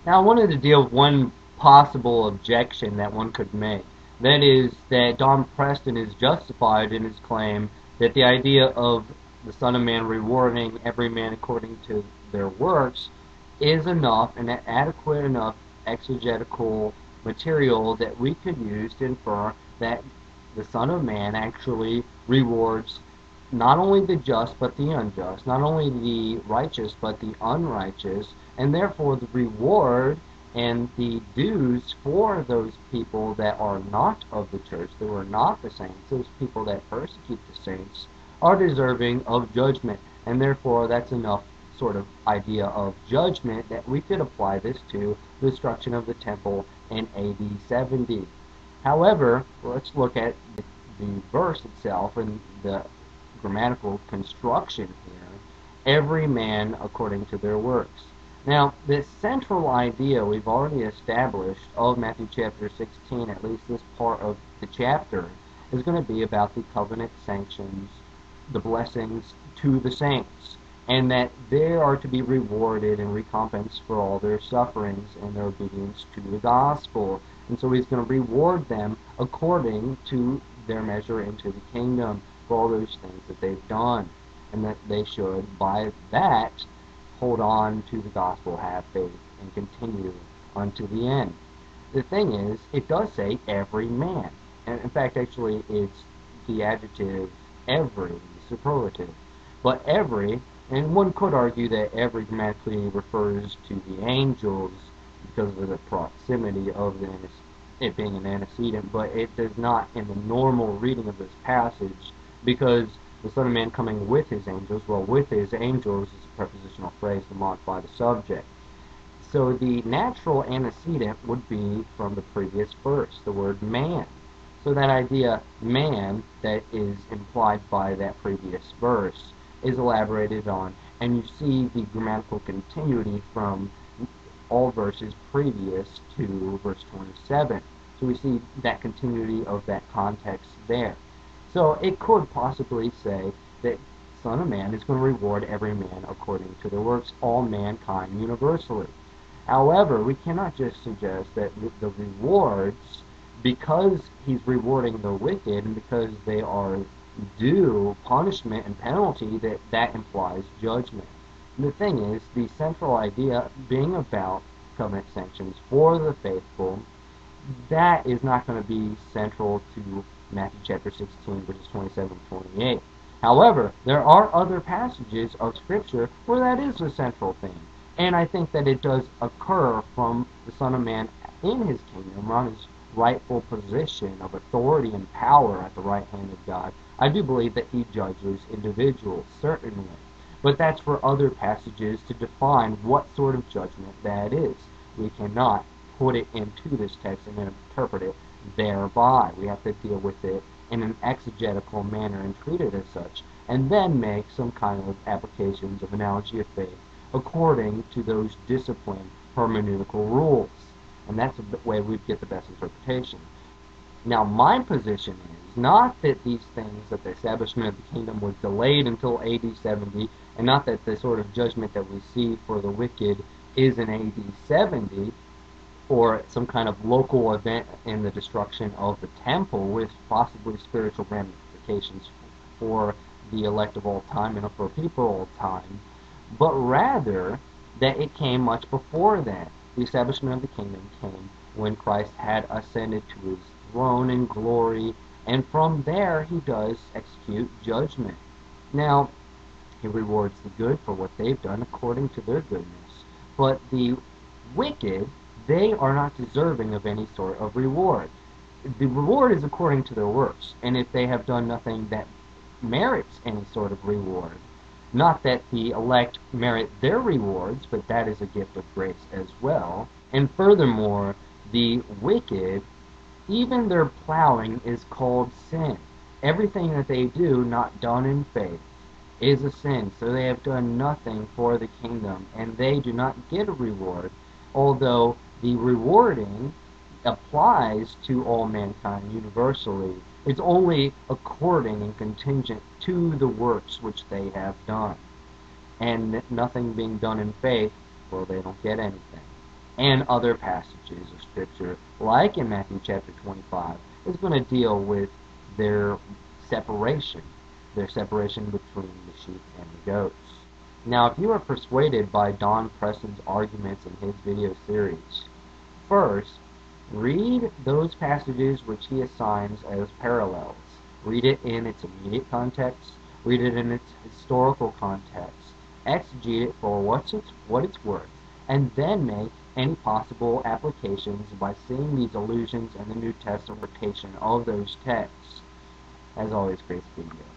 Now, I wanted to deal with one possible objection that one could make. That is that Don Preston is justified in his claim that the idea of the Son of Man rewarding every man according to their works is enough and adequate enough exegetical material that we could use to infer that the Son of Man actually rewards not only the just but the unjust, not only the righteous but the unrighteous, and therefore the reward and the dues for those people that are not of the church, that are not the saints, those people that persecute the saints, are deserving of judgment, and therefore that's enough sort of idea of judgment that we could apply this to the destruction of the temple in AD 70. However, let's look at the verse itself and the grammatical construction here. Every man according to their works. Now, this central idea we've already established of Matthew chapter 16, at least this part of the chapter, is going to be about the covenant sanctions, the blessings to the saints, and that they are to be rewarded and recompensed for all their sufferings and their obedience to the gospel. And so he's going to reward them according to their measure into the kingdom for all those things that they've done, and that they should, by that, hold on to the gospel, have faith, and continue unto the end. The thing is, it does say every man. And in fact, actually, it's the adjective every, superlative. But every, and one could argue that every grammatically refers to the angels because of the proximity of it being an antecedent, but it does not in the normal reading of this passage, because the Son of Man coming with his angels, well, with his angels is a prepositional phrase to modify the subject. So the natural antecedent would be from the previous verse, the word man. So that idea, man, that is implied by that previous verse, is elaborated on, and you see the grammatical continuity from all verses previous to verse 27. So we see that continuity of that context there. So it could possibly say that Son of Man is going to reward every man according to their works, all mankind universally. However, we cannot just suggest that the rewards, because he's rewarding the wicked and because they are due punishment and penalty, that implies judgment. And the thing is, the central idea being about covenant sanctions for the faithful, that is not going to be central to Matthew chapter 16, verses 27 and 28. However, there are other passages of Scripture where that is a central thing. And I think that it does occur from the Son of Man in his kingdom, on his rightful position of authority and power at the right hand of God. I do believe that he judges individuals, certainly. But that's for other passages to define what sort of judgment that is. We cannot put it into this text and then interpret it thereby. We have to deal with it in an exegetical manner and treat it as such, and then make some kind of applications of analogy of faith according to those disciplined hermeneutical rules. And that's the way we get the best interpretation. Now, my position is not that these things, that the establishment of the kingdom was delayed until AD 70, and not that the sort of judgment that we see for the wicked is in AD 70, or some kind of local event in the destruction of the temple with possibly spiritual ramifications for the elect of all time and for people of all time, but rather that it came much before that. The establishment of the kingdom came when Christ had ascended to his throne in glory, and from there he does execute judgment. Now, he rewards the good for what they've done according to their goodness, but the wicked, they are not deserving of any sort of reward. The reward is according to their works, and if they have done nothing that merits any sort of reward, not that the elect merit their rewards, but that is a gift of grace as well. And furthermore, the wicked, even their plowing is called sin. Everything that they do not done in faith is a sin, so they have done nothing for the kingdom, and they do not get a reward, although the rewarding applies to all mankind universally. It's only according and contingent to the works which they have done. And nothing being done in faith, well, they don't get anything. and other passages of Scripture, like in Matthew chapter 25, is going to deal with their separation between the sheep and the goats. Now, if you are persuaded by Don Preston's arguments in his video series, first, read those passages which he assigns as parallels. Read it in its immediate context, read it in its historical context, exegete it for what it's worth, and then make any possible applications by seeing these allusions in the New Testament interpretation of those texts. As always, great video.